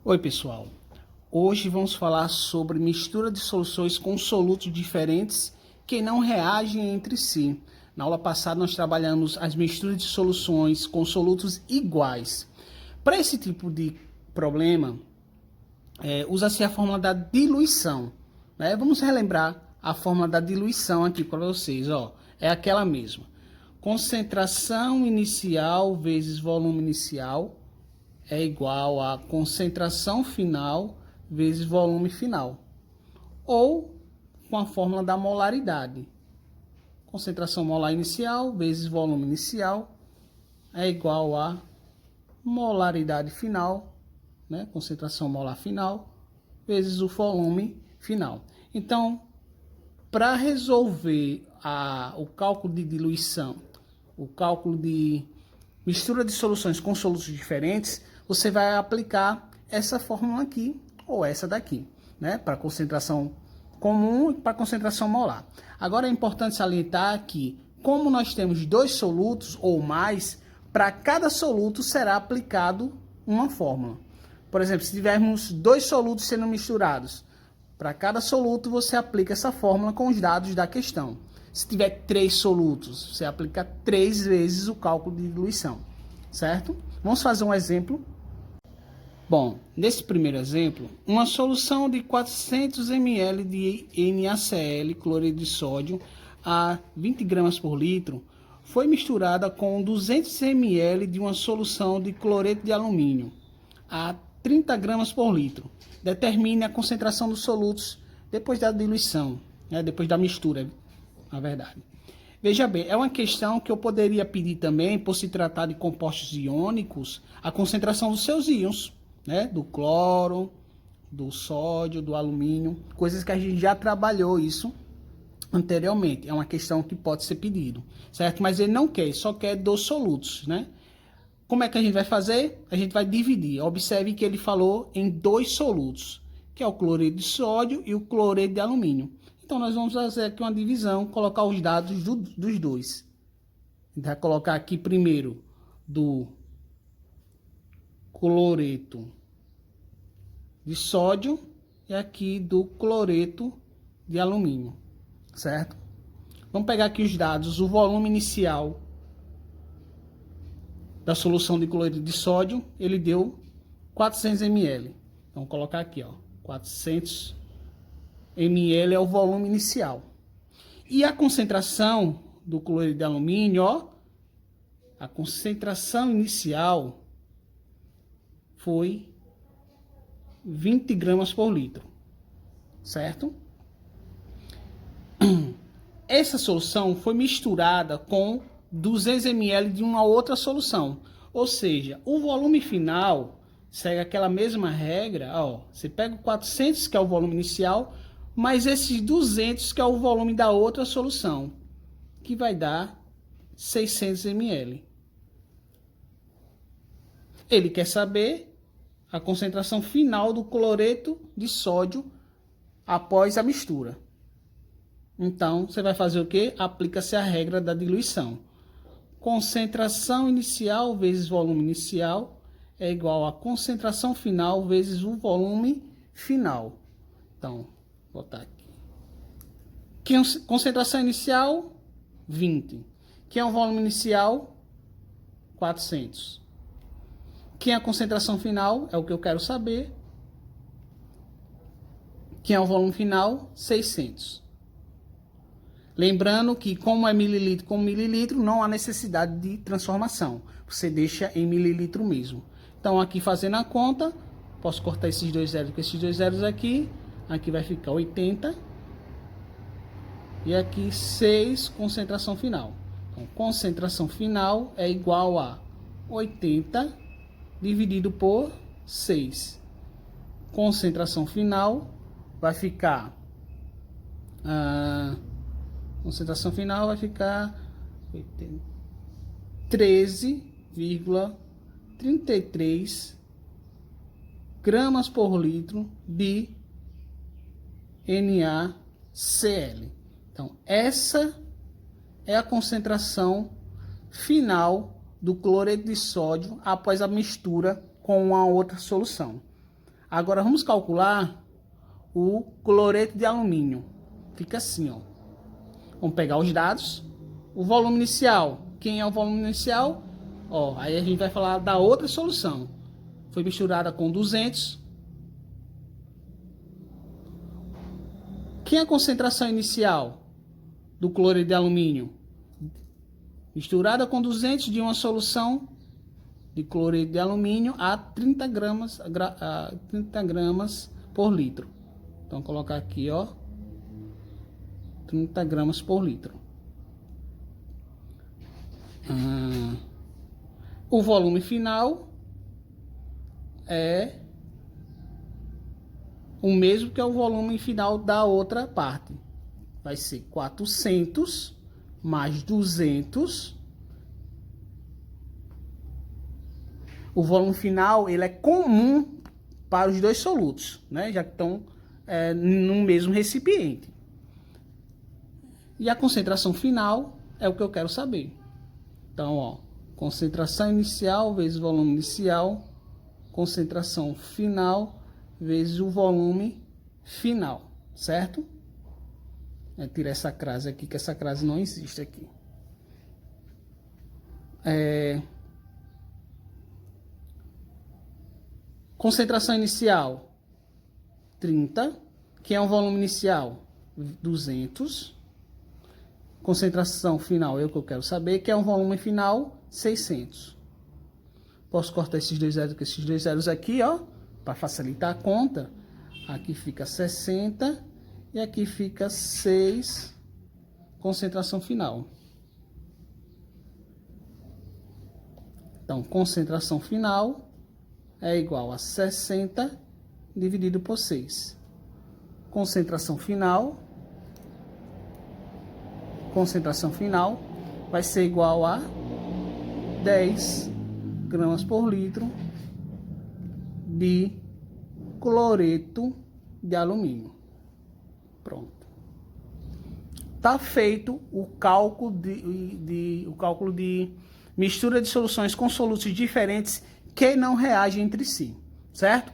Oi, pessoal. Hoje vamos falar sobre mistura de soluções com solutos diferentes que não reagem entre si. Na aula passada nós trabalhamos as misturas de soluções com solutos iguais. Para esse tipo de problema, usa-se a fórmula da diluição, né? Vamos relembrar a fórmula da diluição aqui para vocês. É aquela mesma. Concentração inicial vezes volume inicial é igual a concentração final vezes volume final. Ou com a fórmula da molaridade. Concentração molar inicial vezes volume inicial é igual a molaridade final, né? Concentração molar final vezes o volume final. Então, para resolver o cálculo de diluição, o cálculo de mistura de soluções com solutos diferentes, você vai aplicar essa fórmula aqui ou essa daqui, né? Para concentração comum e para concentração molar. Agora é importante salientar que, como nós temos dois solutos ou mais, para cada soluto será aplicado uma fórmula. Por exemplo, se tivermos dois solutos sendo misturados, para cada soluto você aplica essa fórmula com os dados da questão. Se tiver 3 solutos, você aplica 3 vezes o cálculo de diluição, certo? Vamos fazer um exemplo. Bom, nesse primeiro exemplo, uma solução de 400 ml de NaCl, cloreto de sódio, a 20 gramas por litro, foi misturada com 200 ml de uma solução de cloreto de alumínio, a 30 gramas por litro. Determine a concentração dos solutos depois da diluição, né, depois da mistura, na verdade. Veja bem, é uma questão que eu poderia pedir também, por se tratar de compostos iônicos, a concentração dos seus íons, né, do cloro, do sódio, do alumínio, coisas que a gente já trabalhou isso anteriormente. É uma questão que pode ser pedido, certo? Mas ele não quer, só quer dos solutos, né? Como é que a gente vai fazer? A gente vai dividir. Observe que ele falou em 2 solutos, que é o cloreto de sódio e o cloreto de alumínio. Então, nós vamos fazer aqui uma divisão, colocar os dados dos dois. A gente vai colocar aqui primeiro do cloreto de sódio e aqui do cloreto de alumínio, certo? Vamos pegar aqui os dados, o volume inicial da solução de cloreto de sódio, ele deu 400 ml. Então, vou colocar aqui, 400 ml é o volume inicial. E a concentração do cloreto de alumínio, a concentração inicial foi 20 gramas por litro, certo? Essa solução foi misturada com 200 ml de uma outra solução. Ou seja, o volume final segue aquela mesma regra. Você pega o 400, que é o volume inicial, mais esses 200, que é o volume da outra solução, que vai dar 600 ml. Ele quer saber a concentração final do cloreto de sódio após a mistura. Então, você vai fazer o quê? Aplica-se a regra da diluição. Concentração inicial vezes volume inicial é igual a concentração final vezes o volume final. Então, vou botar aqui. Concentração inicial, 20. Que é o volume inicial? 400. Que é a concentração final? É o que eu quero saber. Que é o volume final? 600. Lembrando que, como é mililitro com mililitro, não há necessidade de transformação. Você deixa em mililitro mesmo. Então, aqui fazendo a conta, posso cortar esses 2 zeros com esses 2 zeros aqui. Aqui vai ficar 80. E aqui 6, concentração final. Então, concentração final é igual a 80 dividido por 6. Concentração final vai ficar... concentração final vai ficar 13,33 gramas por litro de NaCl. Então, essa é a concentração final do cloreto de sódio após a mistura com uma outra solução. Agora vamos calcular o cloreto de alumínio. Fica assim, ó. Vamos pegar os dados. O volume inicial. Quem é o volume inicial? Ó, aí a gente vai falar da outra solução. Foi misturada com 200. Quem é a concentração inicial do cloreto de alumínio? Misturada com 200 de uma solução de cloreto de alumínio a 30 gramas por litro. Então, colocar aqui, ó, 30 gramas por litro. O volume final é o mesmo que é o volume final da outra parte. Vai ser 400 mais 200. O volume final, ele é comum para os dois solutos, né? Já que estão no mesmo recipiente. E a concentração final é o que eu quero saber. Então, ó, concentração inicial vezes volume inicial, concentração final vezes o volume final, certo? Tirar essa crase aqui, que essa crase não existe aqui. Concentração inicial, 30. Que é o volume inicial? 200. Concentração final, é o que eu quero saber, que é o volume final, 600. Posso cortar esses dois zeros com esses dois zeros aqui, ó, para facilitar a conta. Aqui fica 60 e aqui fica 6, concentração final. Então, concentração final é igual a 60 dividido por 6. Concentração final vai ser igual a 10 gramas por litro de cloreto de alumínio. Pronto. Tá feito o cálculo de mistura de soluções com solutos diferentes que não reagem entre si, certo?